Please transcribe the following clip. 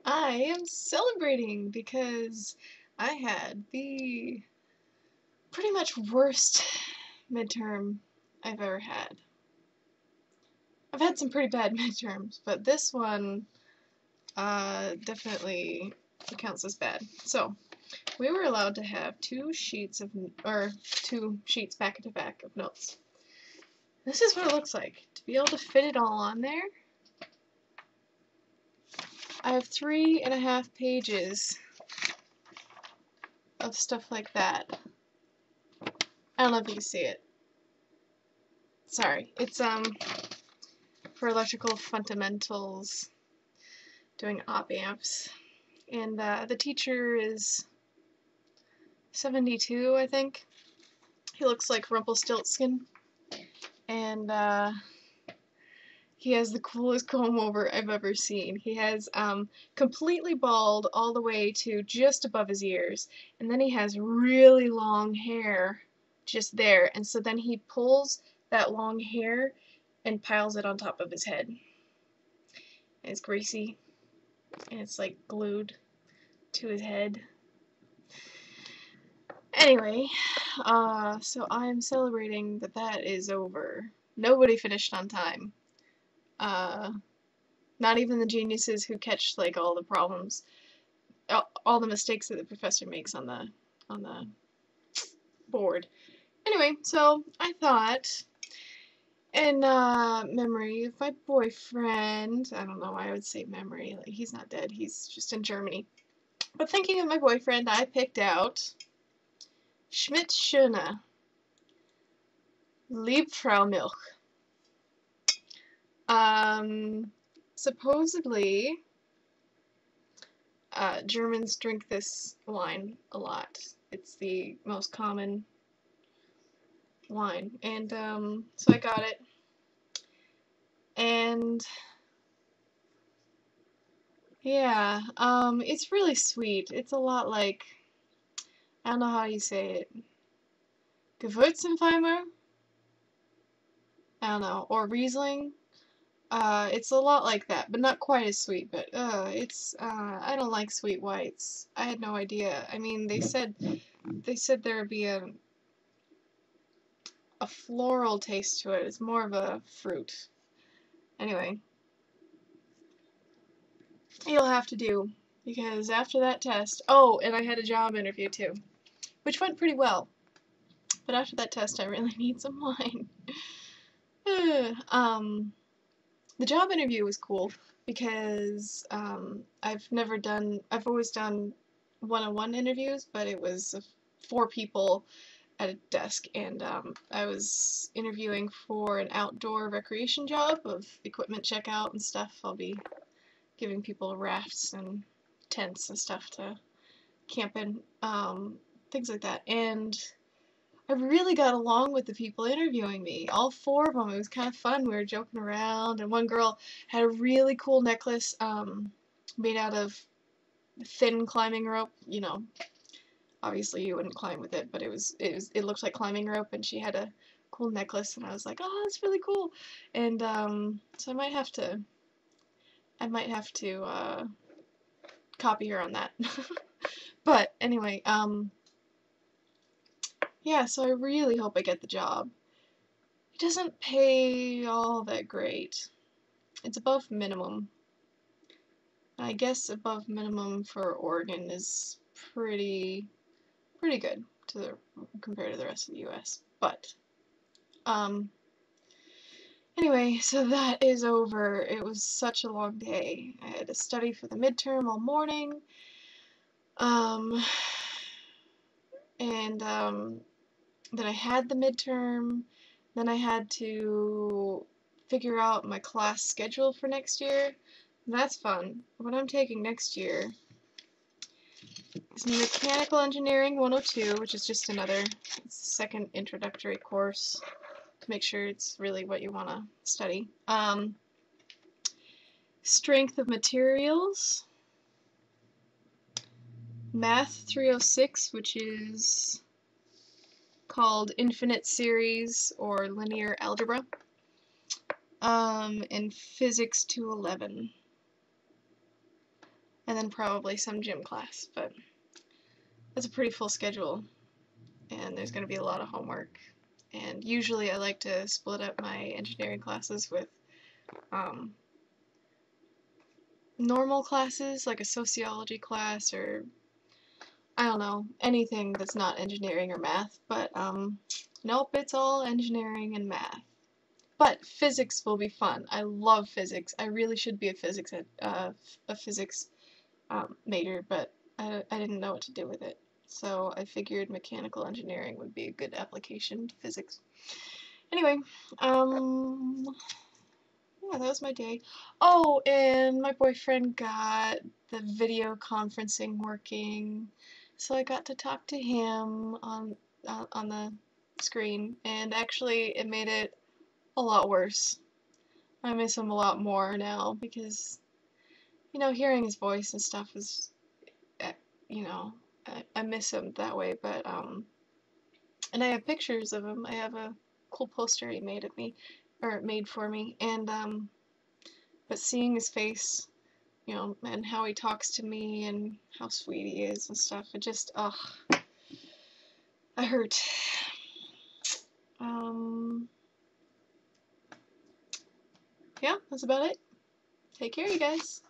I am celebrating because I had the pretty much worst midterm I've ever had. I've had some pretty bad midterms, but this one definitely counts as bad. So, we were allowed to have two sheets back to back of notes. This is what it looks like. To be able to fit it all on there, I have 3.5 pages of stuff like that. I don't know if you can see it. Sorry, it's for electrical fundamentals, doing op amps, and the teacher is 72, I think. He looks like Rumpelstiltskin, and he has the coolest comb over I've ever seen. He has completely bald all the way to just above his ears, and then he has really long hair just there, and so then he pulls that long hair and piles it on top of his head. And it's greasy, and it's like glued to his head. Anyway, so I'm celebrating that that is over. Nobody finished on time. Not even the geniuses who catch like all the problems, all the mistakes that the professor makes on the board. Anyway, so I thought, in memory of my boyfriend, I don't know why I would say memory, like he's not dead, he's just in Germany. But thinking of my boyfriend, I picked out Schmidt Schöne, Liebfraumilch. Supposedly, Germans drink this wine a lot. It's the most common wine, and so I got it, and yeah, it's really sweet. It's a lot like, I don't know how you say it, Gewürzenweimer? I don't know, or Riesling. It's a lot like that, but not quite as sweet, but I don't like sweet whites. I had no idea. I mean, they said there would be a floral taste to it. It's more of a fruit. Anyway, you'll have to do, because after that test, oh, and I had a job interview too, which went pretty well. But after that test, I really need some wine. The job interview was cool because I've always done one-on-one interviews, but it was 4 people at a desk, and I was interviewing for an outdoor recreation job of equipment checkout and stuff. I'll be giving people rafts and tents and stuff to camp in, things like that. And I really got along with the people interviewing me, all 4 of them. It was kind of fun. We were joking around, and one girl had a really cool necklace made out of thin climbing rope. You know, obviously you wouldn't climb with it, but it looked like climbing rope, and she had a cool necklace, and I was like, oh, that's really cool. And so I might have to copy her on that. But anyway, yeah, so I really hope I get the job. It doesn't pay all that great. It's above minimum. I guess above minimum for Oregon is pretty good compared to the rest of the U.S. But anyway, so that is over. It was such a long day. I had to study for the midterm all morning. And then I had the midterm. Then I had to figure out my class schedule for next year. That's fun. What I'm taking next year is Mechanical Engineering 102, which is just it's the second introductory course to make sure it's really what you want to study. Strength of Materials, Math 306, which is called Infinite Series or Linear Algebra, and Physics 211. and then probably some gym class, but it's a pretty full schedule, and there's going to be a lot of homework. And usually I like to split up my engineering classes with normal classes, like a sociology class, or I don't know, anything that's not engineering or math, but nope, it's all engineering and math. But physics will be fun. I love physics. I really should be a physics major, but I didn't know what to do with it. So I figured mechanical engineering would be a good application to physics. Anyway, yeah, that was my day. Oh, and my boyfriend got the video conferencing working, so I got to talk to him on the screen, and actually it made it a lot worse. I miss him a lot more now because, you know, hearing his voice and stuff is, you know, I miss him that way, but, and I have pictures of him. I have a cool poster he made of me, or made for me, and, but seeing his face, you know, and how he talks to me and how sweet he is and stuff, it just, ugh, I hurt. Yeah, that's about it. Take care, you guys.